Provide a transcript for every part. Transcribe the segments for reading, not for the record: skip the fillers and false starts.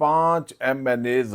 5 MNAs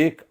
1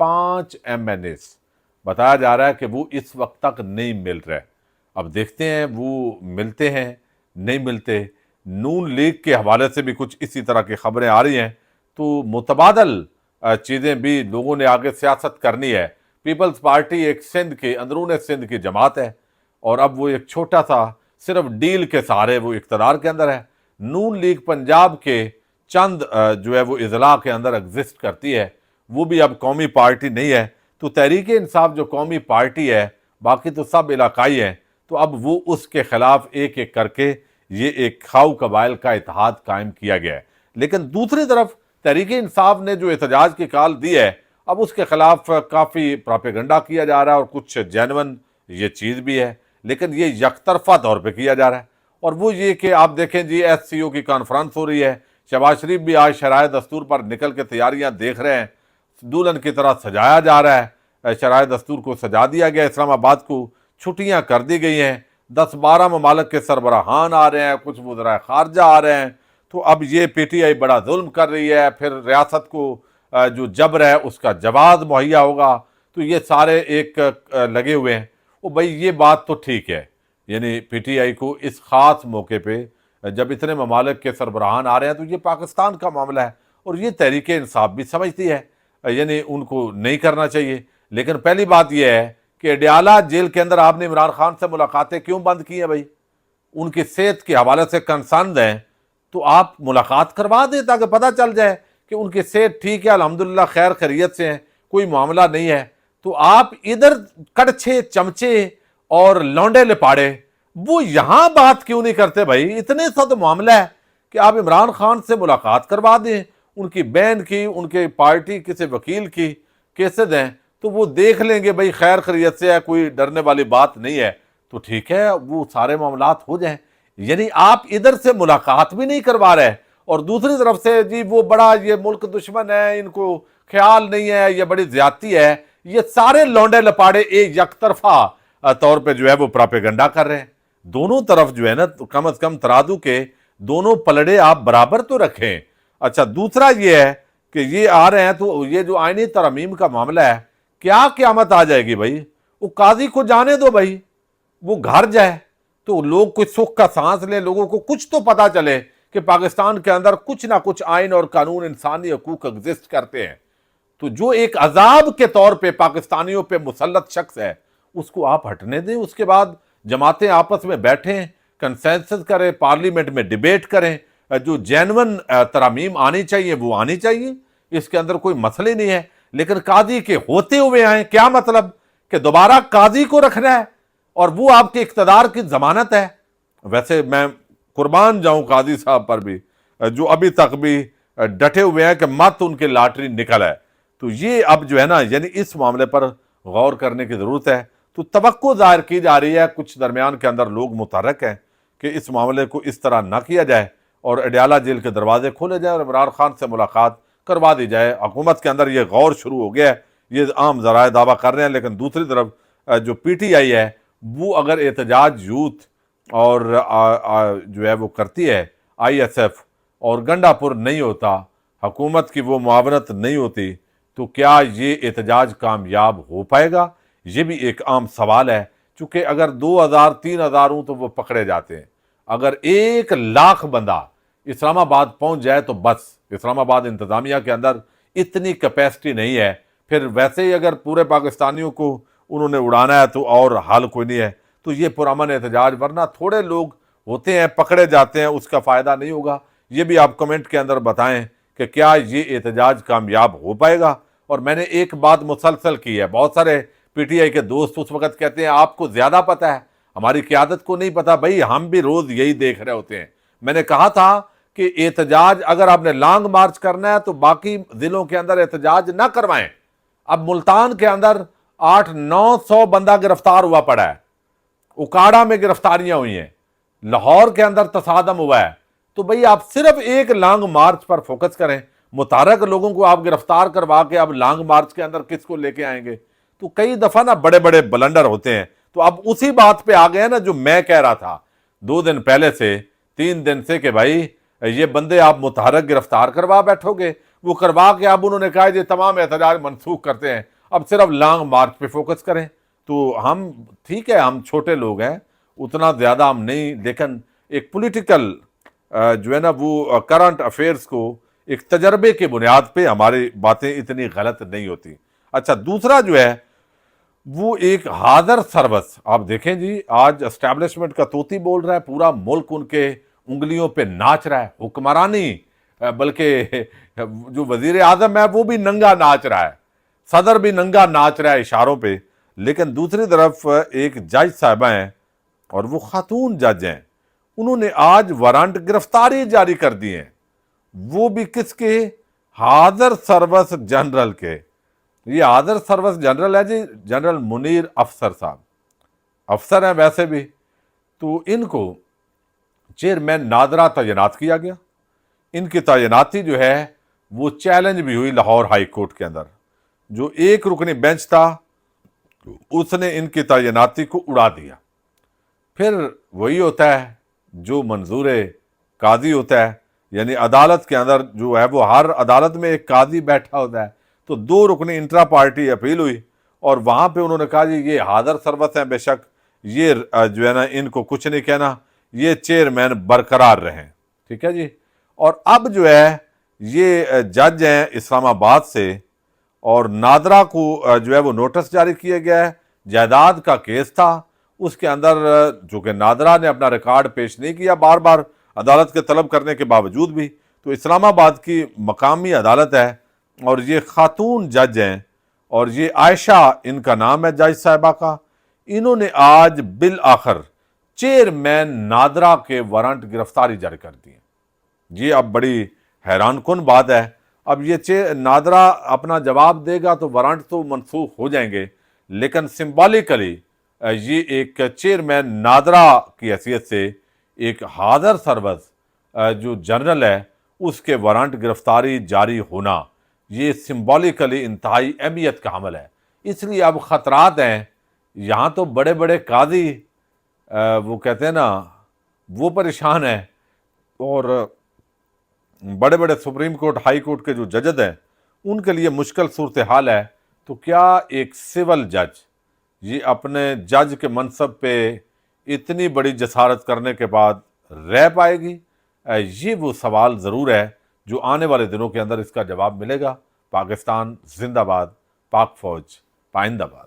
5 MNAs, بتایا جا رہا ہے کہ وہ اس وقت تک نہیں مل رہے. اب دیکھتے ہیں وہ ملتے ہیں نہیں ملتے. نون لیگ کے حوالے سے بھی کچھ اسی طرح کی خبریں آ رہی ہیں. تو متبادل چیزیں بھی لوگوں نے آگے سیاست کرنی ہے. پیپلز پارٹی ایک سندھ کی اندرون سندھ کی جماعت ہے اور اب وہ ایک چھوٹا سا صرف ڈیل کے سہارے وہ اقتدار کے اندر ہے. نون لیگ پنجاب کے چند جو ہے وہ اضلاع کے اندر ایگزسٹ کرتی ہے, وہ بھی اب قومی پارٹی نہیں ہے. تو تحریک انصاف جو قومی پارٹی ہے, باقی تو سب علاقائی ہیں, تو اب وہ اس کے خلاف ایک ایک کر کے یہ ایک کھاؤ قبائل کا اتحاد قائم کیا گیا ہے. لیکن دوسری طرف تحریک انصاف نے جو احتجاج کی کال دی ہے, اب اس کے خلاف کافی پراپیگنڈا کیا جا رہا ہے اور کچھ جینون یہ چیز بھی ہے, لیکن یہ یک طرفہ طور پہ کیا جا رہا ہے. اور وہ یہ کہ آپ دیکھیں جی ایس سی او کی کانفرنس ہو رہی ہے, شہباز شریف بھی آج شرائع دستور پر نکل کے تیاریاں دیکھ رہے ہیں, دلہن کی طرح سجایا جا رہا ہے, شرائع دستور کو سجا دیا گیا, اسلام آباد کو چھٹیاں کر دی گئی ہیں, 10-12 ممالک کے سربراہان آ رہے ہیں, کچھ وزراء خارجہ آ رہے ہیں. تو اب یہ پی ٹی آئی بڑا ظلم کر رہی ہے, پھر ریاست کو جو جبر ہے اس کا جواز مہیا ہوگا. تو یہ سارے ایک لگے ہوئے ہیں. وہ بھائی یہ بات تو ٹھیک ہے, یعنی پی ٹی آئی کو اس خاص موقع پہ جب اتنے ممالک کے سربراہان آ رہے ہیں تو یہ پاکستان کا معاملہ ہے اور یہ تحریک انصاف بھی سمجھتی ہے, یعنی ان کو نہیں کرنا چاہیے. لیکن پہلی بات یہ ہے کہ اڈیالہ جیل کے اندر آپ نے عمران خان سے ملاقاتیں کیوں بند کی ہیں بھائی؟ ان کی صحت کے حوالے سے کنسرنڈ ہیں تو آپ ملاقات کروا دیں تاکہ پتہ چل جائے کہ ان کی صحت ٹھیک ہے, الحمدللہ خیر خیریت سے ہیں, کوئی معاملہ نہیں ہے. تو آپ ادھر کڑچھے چمچے اور لونڈے لپاڑے وہ یہاں بات کیوں نہیں کرتے بھائی؟ اتنے سا تو معاملہ ہے کہ آپ عمران خان سے ملاقات کروا دیں, ان کی بہن کی, ان کے پارٹی کسی وکیل کی کیسے دیں تو وہ دیکھ لیں گے بھائی خیر خیریت سے ہے, کوئی ڈرنے والی بات نہیں ہے, تو ٹھیک ہے وہ سارے معاملات ہو جائیں. یعنی آپ ادھر سے ملاقات بھی نہیں کروا رہے اور دوسری طرف سے جی وہ بڑا یہ ملک دشمن ہے, ان کو خیال نہیں ہے, یہ بڑی زیادتی ہے. یہ سارے لونڈے لپاڑے ایک یک طرفہ طور پہ جو ہے وہ پراپیگنڈا کر رہے ہیں. دونوں طرف جو ہے نا کم از کم ترازو کے دونوں پلڑے آپ برابر تو رکھیں. اچھا دوسرا یہ ہے کہ یہ آ رہے ہیں تو یہ جو آئینی ترمیم کا معاملہ ہے, کیا قیامت آ جائے گی بھائی؟ وہ قاضی کو جانے دو بھائی, وہ گھر جائے تو لوگ کچھ سکھ کا سانس لیں, لوگوں کو کچھ تو پتا چلے کہ پاکستان کے اندر کچھ نہ کچھ آئین اور قانون انسانی حقوق ایگزسٹ کرتے ہیں. تو جو ایک عذاب کے طور پہ پاکستانیوں پہ مسلط شخص ہے اس کو آپ ہٹنے دیں. اس کے بعد جماعتیں آپس میں بیٹھیں, کنسنسس کریں, پارلیمنٹ میں ڈیبیٹ کریں, جو جینون ترامیم آنی چاہیے وہ آنی چاہیے, اس کے اندر کوئی مسئلہ نہیں ہے. لیکن قاضی کے ہوتے ہوئے آئیں, کیا مطلب کہ دوبارہ قاضی کو رکھنا ہے اور وہ آپ کے اقتدار کی ضمانت ہے. ویسے میں قربان جاؤں قاضی صاحب پر بھی, جو ابھی تک بھی ڈٹے ہوئے ہیں کہ مت ان کے لاٹری نکل ہے. تو یہ اب جو ہے نا یعنی اس معاملے پر غور کرنے کی ضرورت ہے. تو توقع ظاہر کی جا رہی ہے, کچھ درمیان کے اندر لوگ متحرک ہیں کہ اس معاملے کو اس طرح نہ کیا جائے اور اڈیالہ جیل کے دروازے کھولے جائیں اور عمران خان سے ملاقات کروا دی جائے. حکومت کے اندر یہ غور شروع ہو گیا ہے, یہ عام ذرائع دعویٰ کر رہے ہیں. لیکن دوسری طرف جو پی ٹی آئی ہے وہ اگر احتجاج یوتھ اور جو ہے وہ کرتی ہے آئی ایس ایف اور گنڈا پور نہیں ہوتا, حکومت کی وہ معاونت نہیں ہوتی, تو کیا یہ احتجاج کامیاب ہو پائے گا؟ یہ بھی ایک عام سوال ہے. چونکہ اگر 2000-3000 ہوں تو وہ پکڑے جاتے ہیں, اگر 1,00,000 بندہ اسلام آباد پہنچ جائے تو بس. اسلام آباد انتظامیہ کے اندر اتنی کیپیسٹی نہیں ہے. پھر ویسے ہی اگر پورے پاکستانیوں کو انہوں نے اڑانا ہے تو اور حل کوئی نہیں ہے. تو یہ پرامن احتجاج, ورنہ تھوڑے لوگ ہوتے ہیں پکڑے جاتے ہیں, اس کا فائدہ نہیں ہوگا. یہ بھی آپ کمنٹ کے اندر بتائیں کہ کیا یہ احتجاج کامیاب ہو پائے گا. اور میں نے ایک بات مسلسل کی ہے, بہت سارے پی ٹی آئی کے دوست اس وقت کہتے ہیں آپ کو زیادہ پتہ ہے, ہماری قیادت کو نہیں پتہ. بھائی ہم بھی روز یہی دیکھ رہے ہوتے ہیں. میں نے کہا تھا کہ احتجاج اگر آپ نے لانگ مارچ کرنا ہے تو باقی ضلعوں کے اندر احتجاج نہ کروائیں. اب ملتان کے اندر 800-900 بندہ گرفتار ہوا پڑا ہے, اکاڑا میں گرفتاریاں ہوئی ہیں, لاہور کے اندر تصادم ہوا ہے. تو بھئی آپ صرف ایک لانگ مارچ پر فوکس کریں. متحرک لوگوں کو آپ گرفتار کروا کے اب لانگ مارچ کے اندر کس کو لے کے آئیں گے؟ تو کئی دفعہ نا بڑے بڑے بلنڈر ہوتے ہیں. تو اب اسی بات پہ آ گئے نا جو میں کہہ رہا تھا 2 دن پہلے سے, 3 دن سے, کہ بھائی یہ بندے آپ متحرک گرفتار کروا بیٹھو گے. وہ کروا کے اب انہوں نے کہا یہ تمام احتجاج منسوخ کرتے ہیں. اب صرف لانگ مارچ پہ فوکس کریں تو ہم ٹھیک ہے، ہم چھوٹے لوگ ہیں، اتنا زیادہ ہم نہیں، لیکن ایک پولیٹیکل جو ہے نا وہ کرنٹ افیئرس کو ایک تجربے کے بنیاد پہ ہماری باتیں اتنی غلط نہیں ہوتی۔ اچھا، دوسرا جو ہے وہ ایک حاضر سروس، آپ دیکھیں جی آج اسٹیبلشمنٹ کا طوطی بول رہا ہے، پورا ملک ان کے انگلیوں پہ ناچ رہا ہے، حکمرانی بلکہ جو وزیر اعظم ہے وہ بھی ننگا ناچ رہا ہے، صدر بھی ننگا ناچ رہا ہے اشاروں پہ، لیکن دوسری طرف ایک جج صاحبہ ہیں اور وہ خاتون جج ہیں، انہوں نے آج وارنٹ گرفتاری جاری کر دی ہیں، وہ بھی کس کے؟ حاضر سروس جنرل کے۔ یہ حاضر سروس جنرل ہے جی جنرل منیر افسر صاحب، افسر ہیں ویسے بھی، تو ان کو چیئرمین نادرا تعینات کیا گیا۔ ان کی تعیناتی جو ہے وہ چیلنج بھی ہوئی لاہور ہائی کورٹ کے اندر، جو ایک رکنی بینچ تھا اس نے ان کی تعیناتی کو اڑا دیا۔ پھر وہی ہوتا ہے جو منظور قاضی ہوتا ہے، یعنی عدالت کے اندر جو ہے وہ ہر عدالت میں ایک قاضی بیٹھا ہوتا ہے، تو 2 رکنی انٹرا پارٹی اپیل ہوئی اور وہاں پہ انہوں نے کہا جی یہ حاضر سروس ہیں، بے شک یہ جو ہے نا ان کو کچھ نہیں کہنا، یہ چیئرمین برقرار رہیں، ٹھیک ہے جی۔ اور اب جو ہے یہ جج ہیں اسلام آباد سے، اور نادرا کو جو ہے وہ نوٹس جاری کیا گیا ہے، جائیداد کا کیس تھا، اس کے اندر جو کہ نادرا نے اپنا ریکارڈ پیش نہیں کیا بار بار عدالت کے طلب کرنے کے باوجود بھی، تو اسلام آباد کی مقامی عدالت ہے اور یہ خاتون جج ہیں، اور یہ عائشہ ان کا نام ہے جج صاحبہ کا، انہوں نے آج بالآخر چیئرمین نادرا کے وارنٹ گرفتاری جاری کر دی ہے۔ یہ اب بڑی حیران کن بات ہے، اب یہ نادرا اپنا جواب دے گا تو وارنٹ تو منسوخ ہو جائیں گے، لیکن سمبولیکلی یہ ایک چیئرمین نادرا کی حیثیت سے ایک حاضر سروس جو جنرل ہے اس کے وارنٹ گرفتاری جاری ہونا، یہ سمبولیکلی انتہائی اہمیت کا عمل ہے۔ اس لیے اب خطرات ہیں، یہاں تو بڑے بڑے قاضی وہ کہتے ہیں نا وہ پریشان ہیں، اور بڑے بڑے سپریم کورٹ ہائی کورٹ کے جو ججز ہیں ان کے لیے مشکل صورتحال ہے، تو کیا ایک سول جج یہ اپنے جج کے منصب پہ اتنی بڑی جسارت کرنے کے بعد رہ پائے گی؟ یہ وہ سوال ضرور ہے جو آنے والے دنوں کے اندر اس کا جواب ملے گا۔ پاکستان زندہ باد، پاک فوج پائندہ باد۔